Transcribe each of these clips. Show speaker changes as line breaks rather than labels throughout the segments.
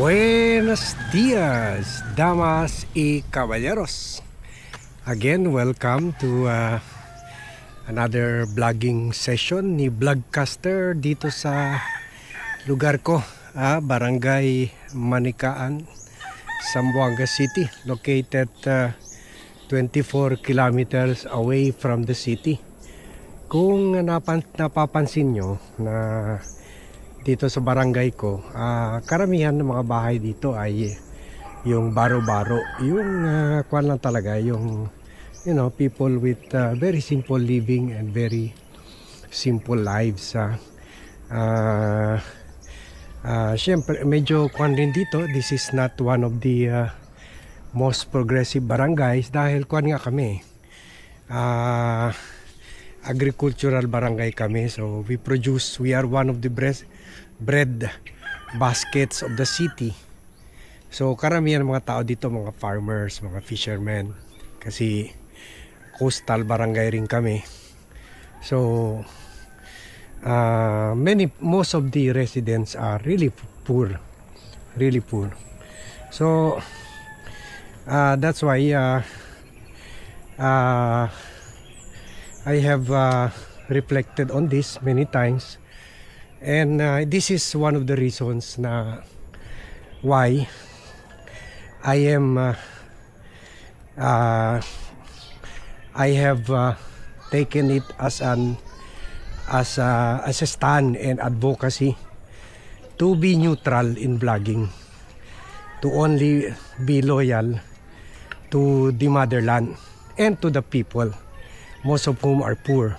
Buenos dias, damas y caballeros. Again, welcome to another vlogging session ni Vlogcaster dito sa lugar ko, Barangay Manikaan, Zamboanga City, located 24 kilometers away from the city. Kung napapansin nyo na dito sa barangay ko, karamihan ng mga bahay dito ay yung baro-baro, yung kwan lang talaga, yung people with very simple living and very simple lives. Syempre medyo kwan din dito. This is not one of the most progressive barangays dahil kwan nga kami, agricultural barangay kami, so we are one of the bread baskets of the city. So karamihan ng mga tao dito, mga farmers, mga fishermen, kasi coastal barangay rin kami. So most of the residents are really poor. So that's why I have reflected on this many times, and this is one of the reasons na why I have taken it as a stand and advocacy to be neutral in vlogging, to only be loyal to the motherland and to the people, most of whom are poor.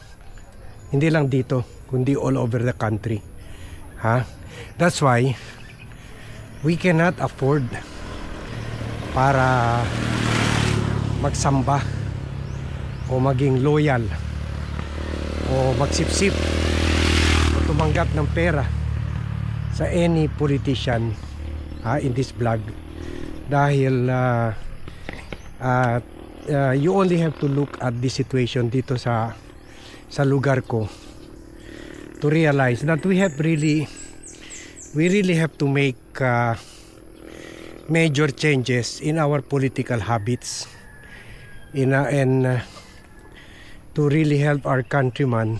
Hindi lang dito, kundi all over the country. That's why we cannot afford para magsamba o maging loyal o magsipsip o tumanggap ng pera sa any politician in this vlog, dahil you only have to look at the situation dito sa lugar ko to realize that we really have to make major changes in our political habits, and to really help our countrymen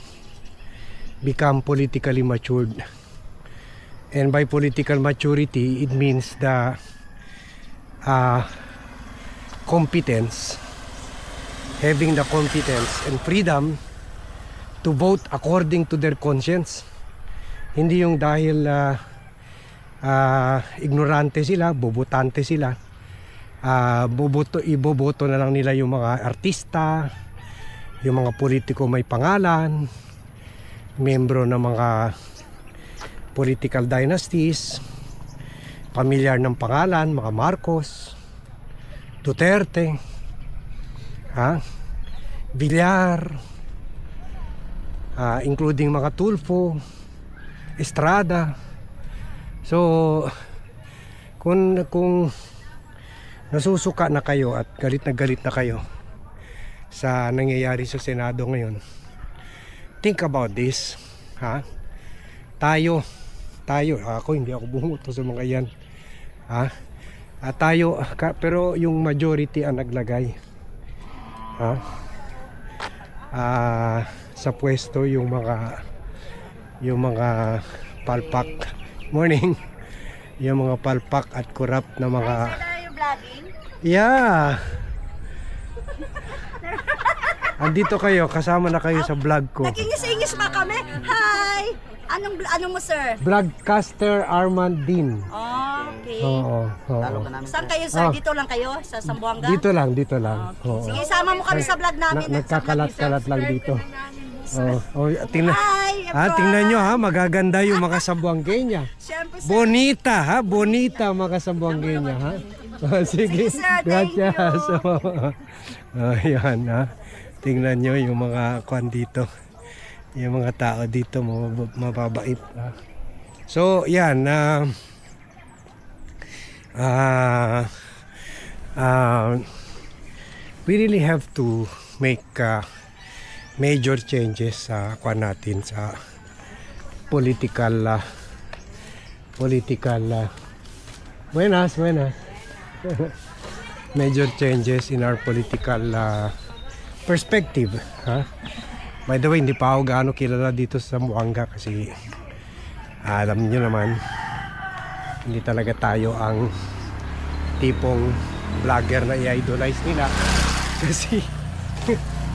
become politically matured. And by political maturity, it means the competence, having the competence and freedom to vote according to their conscience. Hindi yung dahil ignorante sila, bobotante sila, iboboto na lang nila yung mga artista, yung mga politiko may pangalan, membro ng mga political dynasties, pamilyar ng pangalan, mga Marcos, Duterte, Villar, including mga Tulfo, Estrada. So kung nasusuka na kayo at galit na kayo sa nangyayari sa Senado ngayon, think about this. Tayo, hindi ako bumoto sa mga yan, pero yung majority ang naglagay sa pwesto yung mga palpak, morning, yung mga palpak at corrupt na mga andito kayo, kasama na kayo sa vlog ko.
Nagingis-ingis pa kami. Hi! Anong mo, sir?
Vlogcaster Armand Din.
Okay.
Oo.
Saan kayo, sir? Dito lang kayo? Sa Zamboanga?
Dito lang. Oo.
Sige, sama mo kami sa vlog namin.
Nagkakalat-kalat lang dito. Tingnan.
Hi!
Tingnan nyo, magaganda yung mga Zamboangueña.
Siyempre, sir.
Bonita mga Zamboangueña, Sige,
sir,
gracias. Ayan, tingnan nyo yung mga kwan dito, yung mga tao dito, mababait. So yan, we really have to make major changes sa kwan natin, sa political Buenas, buenas. Major changes in our political perspective. Ha? By the way, hindi pa ako gaano kilala dito sa Zamboanga kasi alam nyo naman, hindi talaga tayo ang tipong vlogger na i-idolize nila. Kasi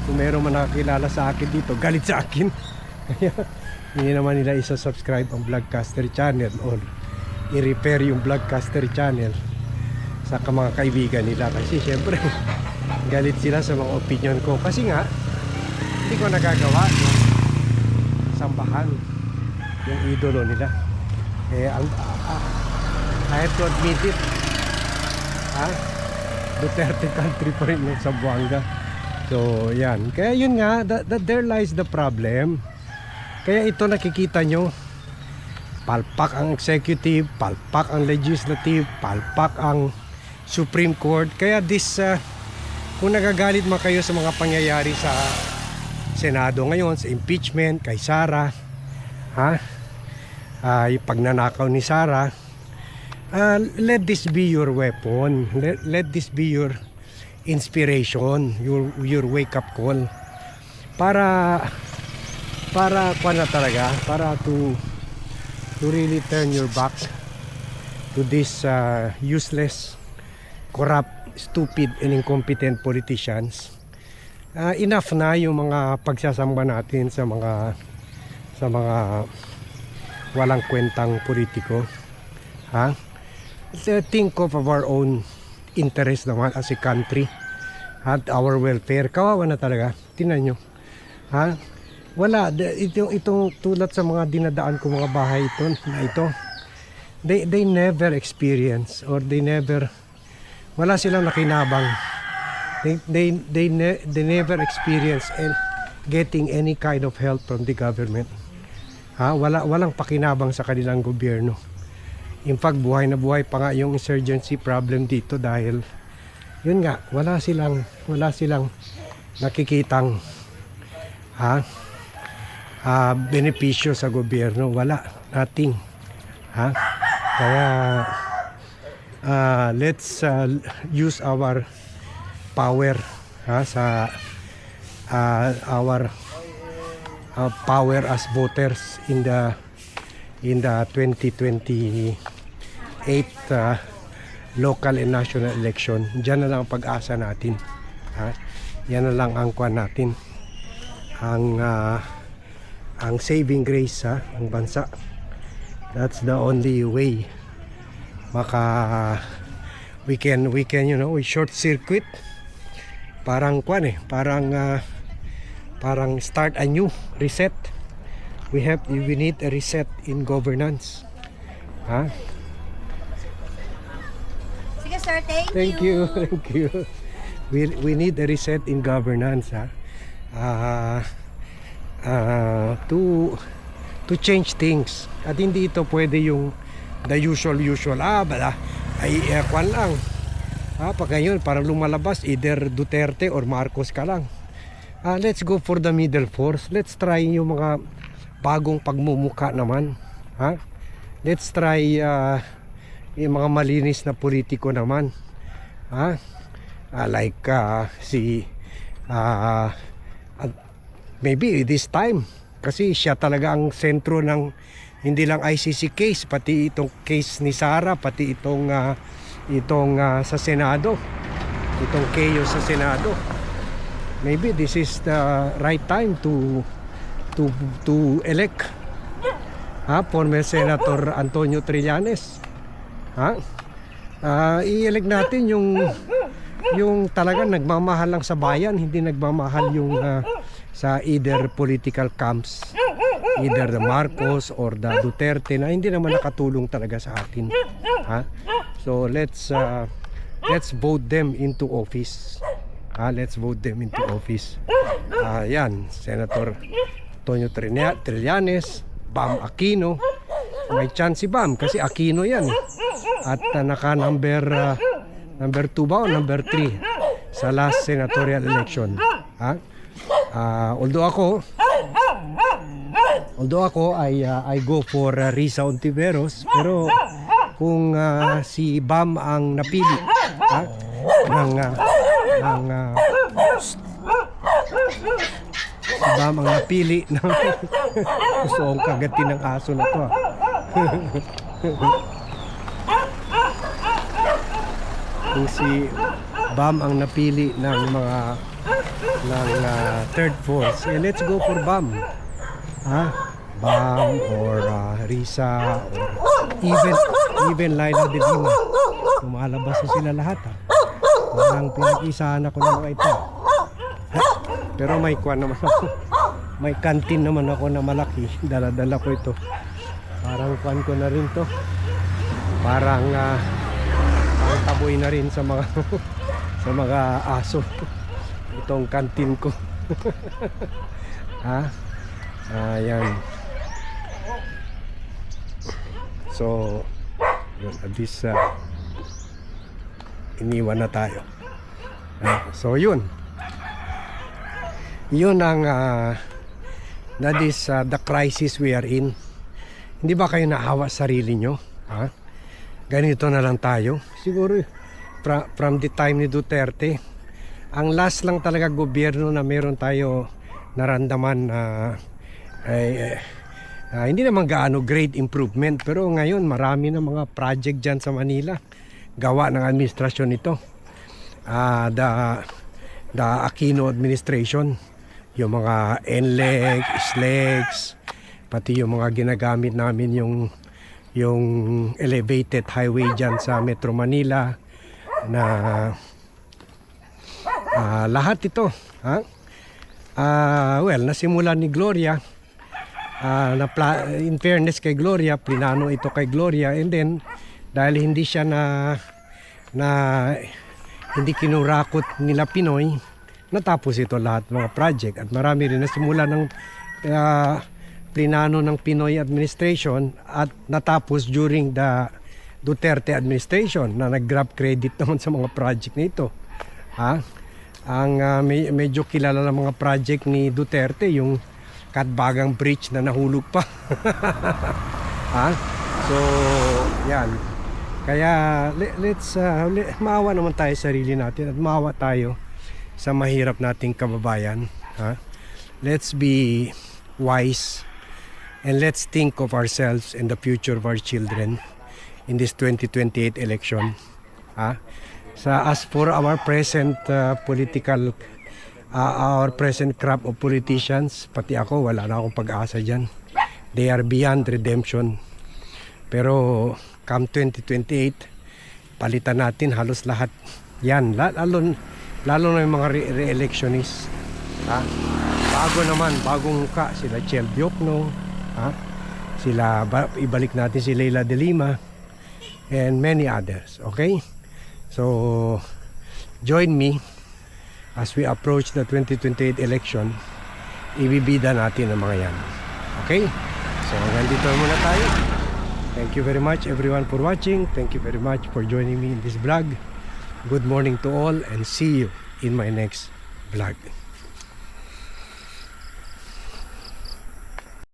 kung meron man nakakilala sa akin dito, galit sa akin. Kaya hindi naman nila isa-subscribe ang Vlogcaster channel or i-repair yung Vlogcaster channel sa mga kaibigan nila kasi syempre galit sila sa mga opinion ko kasi nga hindi ko nagagawa yung sambahan yung idolo nila I have to admit it Duterte country pa rin yung Zamboanga. So yan, kaya yun nga there lies the problem. Kaya ito nakikita nyo, palpak ang executive, palpak ang legislative, palpak ang Supreme Court. Kaya kung nagagalit man kayo sa mga pangyayari sa Senado ngayon, sa impeachment kay Sara, yung pagnanakaw ni Sara, let this be your weapon. Let this be your inspiration, your wake up call. Para to really turn your back to this useless, corrupt, stupid and incompetent politicians. Enough na yung mga pagsasamba natin sa mga walang kwentang politiko. Think of our own interest naman as a country at our welfare. Kawawa na talaga. Tingnan nyo. Wala. Itong tulad sa mga dinadaan ko mga bahay ito. They never experience or wala silang nakinabang. They never experience getting any kind of help from the government. Walang pakinabang sa kanilang gobyerno. In fact, buhay na buhay pa nga yung insurgency problem dito dahil yun nga, wala silang nakikitang benepisyo sa gobyerno. Wala, nothing. Kaya let's use our power sa our power as voters in the 2028 local and national election. Diyan na lang ang pag-asa natin. Yan na lang ang kuwan natin. Ang saving grace ng bansa. That's the only way we can we short circuit parang parang start a new reset. We need a reset in governance.
Sige sir,
Thank you. We need a reset in governance to change things. At hindi ito pwede yung the usual kwan lang. Pag ngayon parang lumalabas either Duterte or Marcos ka lang. Let's go for the middle force. Let's try yung mga bagong pagmumuka naman. Let's try yung mga malinis na politiko naman. Like maybe this time kasi siya talaga ang sentro ng hindi lang ICC case, pati itong case ni Sara, pati itong sa Senado, itong chaos sa Senado. Maybe this is the right time to elect former Senator Antonio Trillanes. I-elect natin yung talagang nagmamahal lang sa bayan, hindi nagmamahal yung sa either political camps, either the Marcos or the Duterte na hindi naman nakatulong talaga sa atin. So let's vote them into office. Let's vote them into office. Yan, Senator Antonio Trillanes, Bam Aquino. May chance si Bam kasi Aquino yan. At naka number 2 ba o number 3 sa last senatorial election. Although ako I go for Risa Ontiveros, pero kung si Bam ang napili ng si Bam ang napili ng gusto kong kagatin ng aso na to. Kung si Bam ang napili ng mga third force, let's go for Bam. Bam or Risa or even Laila de Lima. Lumalabas na sila lahat. Parang pinag-isahan ako ng mga ito. Pero may kwan naman ako. May kantin naman ako na malaki. Dala-dala ko ito. Parang kwan ko na rin to. Parang taboy na rin sa mga sa mga aso. Itong kantin ko. Ayan. So, yun, at least iniwan na tayo. So, yun. Yun ang that is the crisis we are in. Hindi ba kayo naawa sa sarili nyo? Ganito na lang tayo. Siguro, from the time ni Duterte, ang last lang talaga gobyerno na meron tayo naramdaman hindi naman gaano great improvement, pero ngayon marami na mga project dyan sa Manila gawa ng administrasyon ito. The Aquino administration, yung mga NLEX, SLEX, pati yung mga ginagamit namin yung elevated highway dyan sa Metro Manila na lahat ito nasimulan ni Gloria. In fairness kay Gloria, plinano ito kay Gloria, and then dahil hindi siya hindi kinurakot nila Pinoy, natapos ito lahat mga project, at marami rin nasimula ng plinano ng Pinoy administration at natapos during the Duterte administration na nag-grab credit naman sa mga project na ito. Medyo kilala ng mga project ni Duterte, yung Katbagang Bridge na nahulog pa. So, yan. Kaya let's maawa naman tayo sa sarili natin at maawa tayo sa mahirap nating kababayan. Let's be wise and let's think of ourselves and the future of our children in this 2028 election. As for our present our present crop of politicians, pati ako, wala na akong pag-asa dyan. They are beyond redemption. Pero come 2028, palitan natin halos lahat yan. Lalo na yung mga re-electionists. Bagong muka, sila Chel Diokno, ibalik natin si Leila de Lima, and many others. Okay? So, join me as we approach the 2028 election. Ibibida natin ang mga yan. Okay? So, nandito muna tayo. Thank you very much everyone for watching. Thank you very much for joining me in this vlog. Good morning to all and see you in my next vlog.